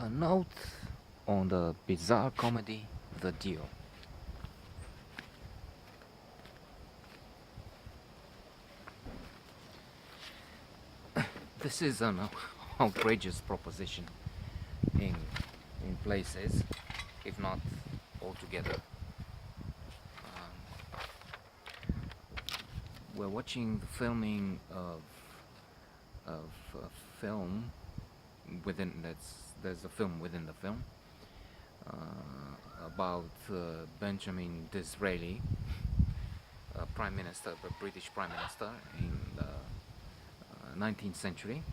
A note on the bizarre comedy The Deal. This is an outrageous proposition in, in places, if not altogether. Um, we're watching the filming of a film within there's a film within the film about Benjamin Disraeli, Prime Minister, the British Prime Minister in the 19th century,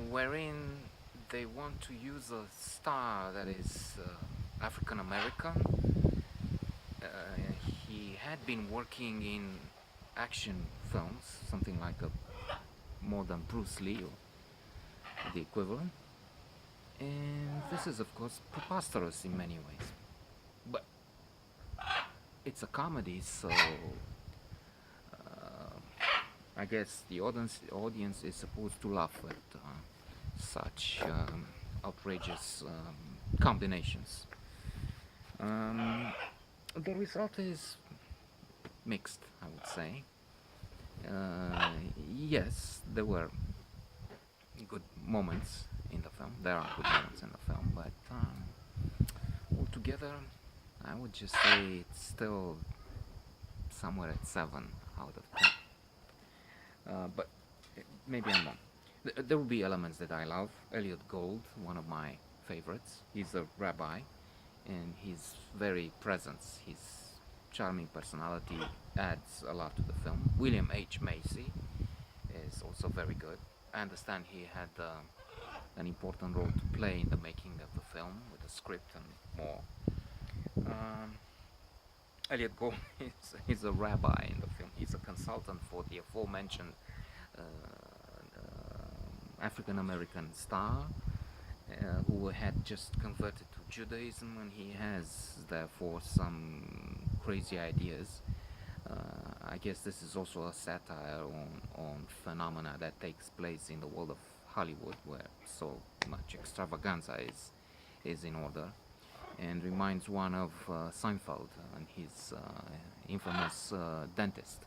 wherein they want to use a star that is African American. He had been working in action films, something like a more than Bruce Lee or the equivalent. And this is, of course, preposterous in many ways. But it's a comedy, so I guess the audience is supposed to laugh at such outrageous combinations. Um, the result is mixed, I would say. Yes, there were good moments in the film. There are good moments in the film, but altogether, I would just say it's still somewhere at 7 out of 10. But maybe I'm wrong. There will be elements that I love. Elliott Gould, one of my favorites. He's a rabbi, and his very presence, his charming personality adds a lot to the film. William H. Macy is also very good. I understand he had an important role to play in the making of the film with the script and more. Um, Elliott Gould is a rabbi in the film. He's a consultant for the aforementioned African American star who had just converted to Judaism, and he has therefore some crazy ideas. I guess this is also a satire on phenomena that takes place in the world of Hollywood, where so much extravaganza is in order, and reminds one of Seinfeld and his infamous dentist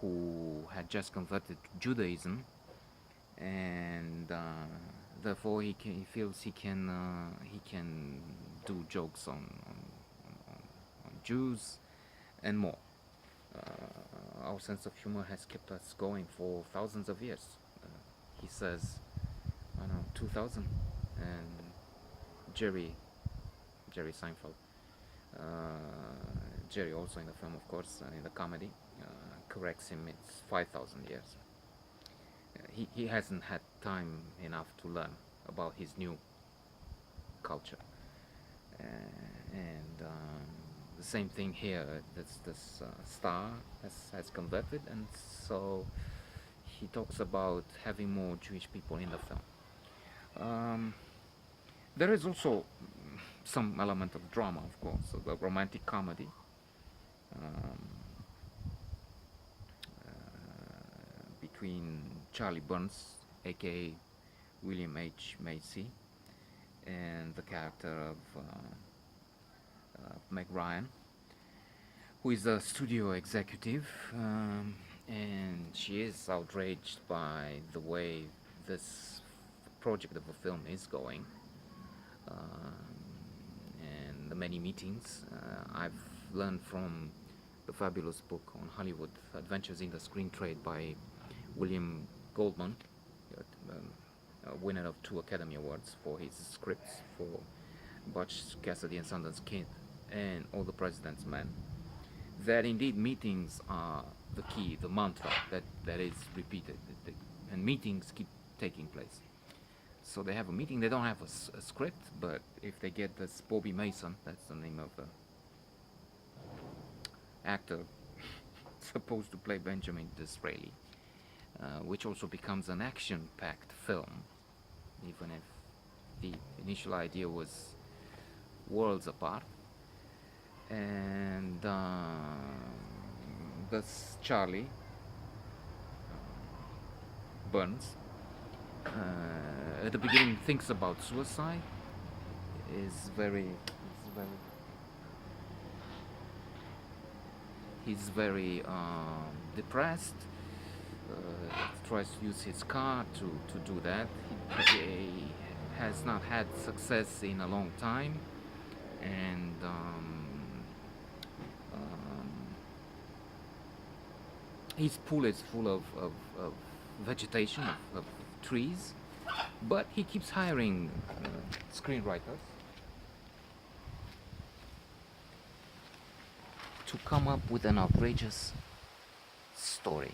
who had just converted to Judaism, and therefore he feels he can do jokes on Jews and more. Our sense of humor has kept us going for thousands of years. He says, I don't know, 2000, and Jerry Seinfeld, uh, Jerry also in the film, of course, in the comedy, corrects him. It's 5,000 years. He hasn't had time enough to learn about his new culture, and the same thing here. This star has converted, and so he talks about having more Jewish people in the film. There is also some element of drama, of course, so the romantic comedy. Um, Between Charlie Burns, aka William H. Macy, and the character of Meg Ryan, who is a studio executive, and she is outraged by the way this project of a film is going, and the many meetings. I've learned from the fabulous book on Hollywood Adventures in the Screen Trade by William Goldman, a winner of 2 Academy Awards for his scripts for Butch Cassidy and Sundance Kid and All the President's Men, that indeed meetings are the key, the mantra that is repeated, and meetings keep taking place. So they have a meeting, they don't have a script, but if they get this Bobby Mason, that's the name of the actor supposed to play Benjamin Disraeli, which also becomes an action-packed film, even if the initial idea was worlds apart. And this Charlie Burns at the beginning thinks about suicide. Is very, he's very depressed. Tries to use his car to do that. He has not had success in a long time, and his pool is full of vegetation, of trees, but he keeps hiring screenwriters to come up with an outrageous story.